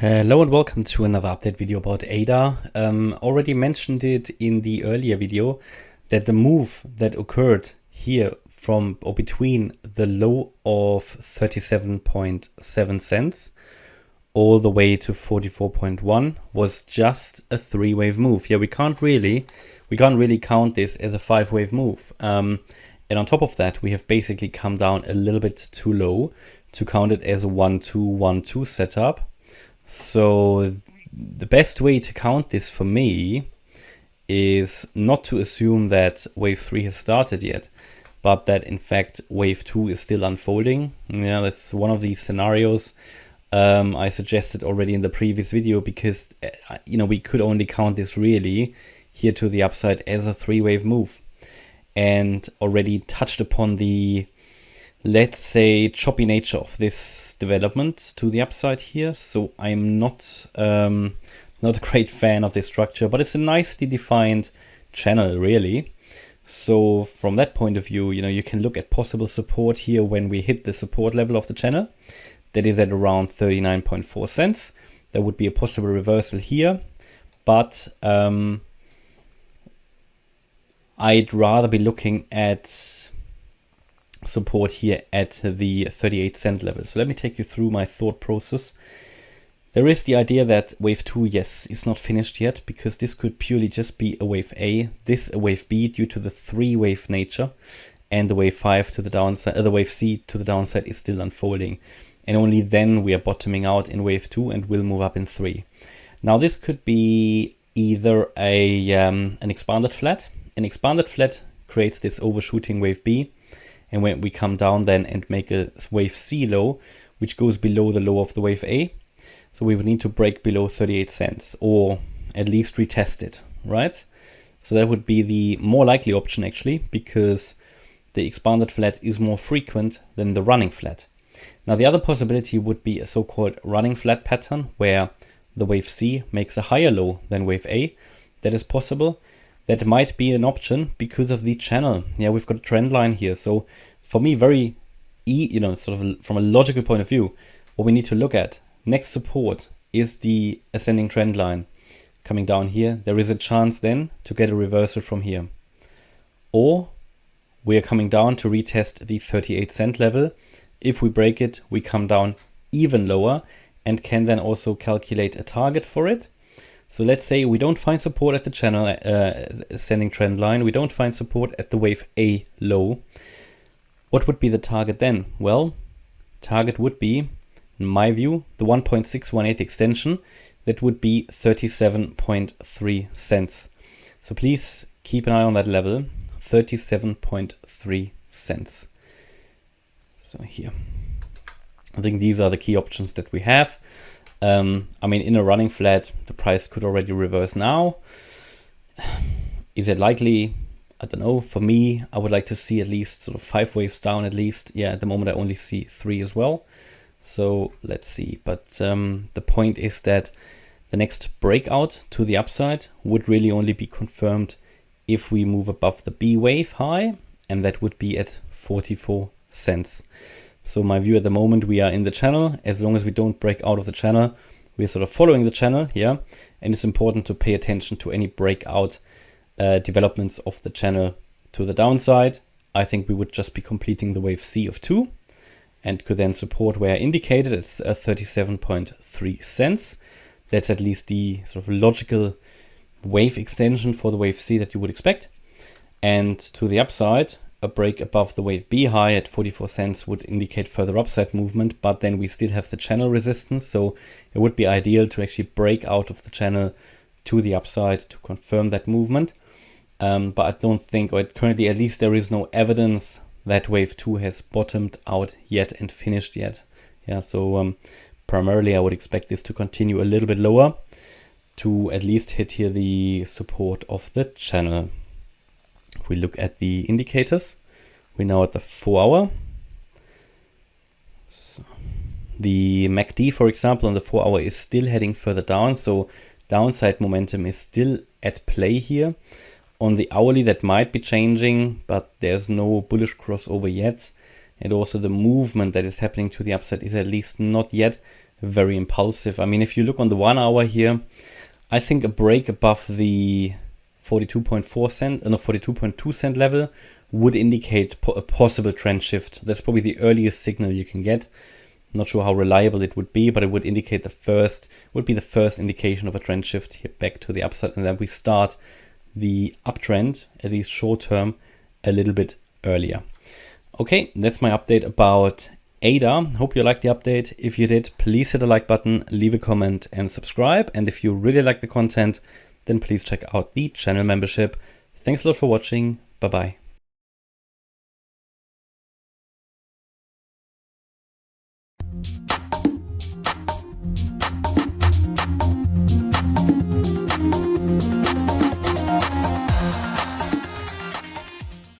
Hello and welcome to another update video about ADA. Already mentioned it in the earlier video that the move that occurred here from or between the low of 37.7 cents all the way to 44.1 was just a three-wave move. Yeah, we can't really count this as a five-wave move. And on top of that, we have basically come down a little bit too low to count it as a 1-2-1-2 setup. So the best way to count this for me is not to assume that wave 3 has started yet, but that in fact wave 2 is still unfolding. Yeah, that's one of these scenarios I suggested already in the previous video, because we could only count this really here to the upside as a three-wave move, and already touched upon the, let's say, choppy nature of this development to the upside here. So I'm not a great fan of this structure, but it's a nicely defined channel really. So from that point of view, you can look at possible support here when we hit the support level of the channel. That is at around 39.4 cents. There would be a possible reversal here, but I'd rather be looking at support here at the 38 cent level. So let me take you through my thought process. There is the idea that wave 2, yes, is not finished yet, because this could purely just be a wave A, this a wave B due to the three-wave nature, and the wave 5 to the downside, the wave C to the downside is still unfolding. And only then we are bottoming out in wave 2 and will move up in 3. Now this could be either an expanded flat. An expanded flat creates this overshooting wave B, and when we come down then and make a wave C low, which goes below the low of the wave A, so we would need to break below 38 cents or at least retest it, right? So that would be the more likely option actually, because the expanded flat is more frequent than the running flat. Now the other possibility would be a so-called running flat pattern where the wave C makes a higher low than wave A. That is possible. That might be an option because of the channel. Yeah, we've got a trend line here. So for me, very, sort of from a logical point of view, what we need to look at next support is the ascending trend line coming down here. There is a chance then to get a reversal from here. Or we are coming down to retest the 38 cent level. If we break it, we come down even lower and can then also calculate a target for it. So let's say we don't find support at the channel ascending trend line. We don't find support at the wave A low. What would be the target then? Well, target would be, in my view, the 1.618 extension. That would be 37.3 cents. So please keep an eye on that level, 37.3 cents. So here, I think these are the key options that we have. In a running flat, the price could already reverse now. Is it likely? I don't know. For me, I would like to see at least sort of 5 waves down at least. Yeah, at the moment I only see 3 as well. So let's see. But the point is that the next breakout to the upside would really only be confirmed if we move above the B wave high, and that would be at 44 cents. So my view at the moment, we are in the channel. As long as we don't break out of the channel, we're sort of following the channel here. And it's important to pay attention to any breakout developments of the channel to the downside. I think we would just be completing the wave C of 2 and could then support where indicated. It's 37.3 cents. That's at least the sort of logical wave extension for the wave C that you would expect. And to the upside, a break above the wave B high at 44 cents would indicate further upside movement, but then we still have the channel resistance. So it would be ideal to actually break out of the channel to the upside to confirm that movement. But I don't think, or currently at least, there is no evidence that wave 2 has bottomed out yet and finished yet. Yeah, so primarily I would expect this to continue a little bit lower to at least hit here the support of the channel. If we look at the indicators, we're now at the 4-hour. So the MACD, for example, on the 4-hour is still heading further down. So downside momentum is still at play here. On the hourly, that might be changing, but there's no bullish crossover yet. And also the movement that is happening to the upside is at least not yet very impulsive. I mean, if you look on the 1 hour here, I think a break above the 42.2 cent level would indicate a possible trend shift. That's probably the earliest signal you can get. Not sure how reliable it would be, but it would indicate the first indication of a trend shift here back to the upside, and then we start the uptrend, at least short term, a little bit earlier. Okay, that's my update about ADA. Hope you liked the update. If you did, please hit the like button, leave a comment and subscribe. And if you really like the content, then please check out the channel membership. Thanks a lot for watching. Bye bye.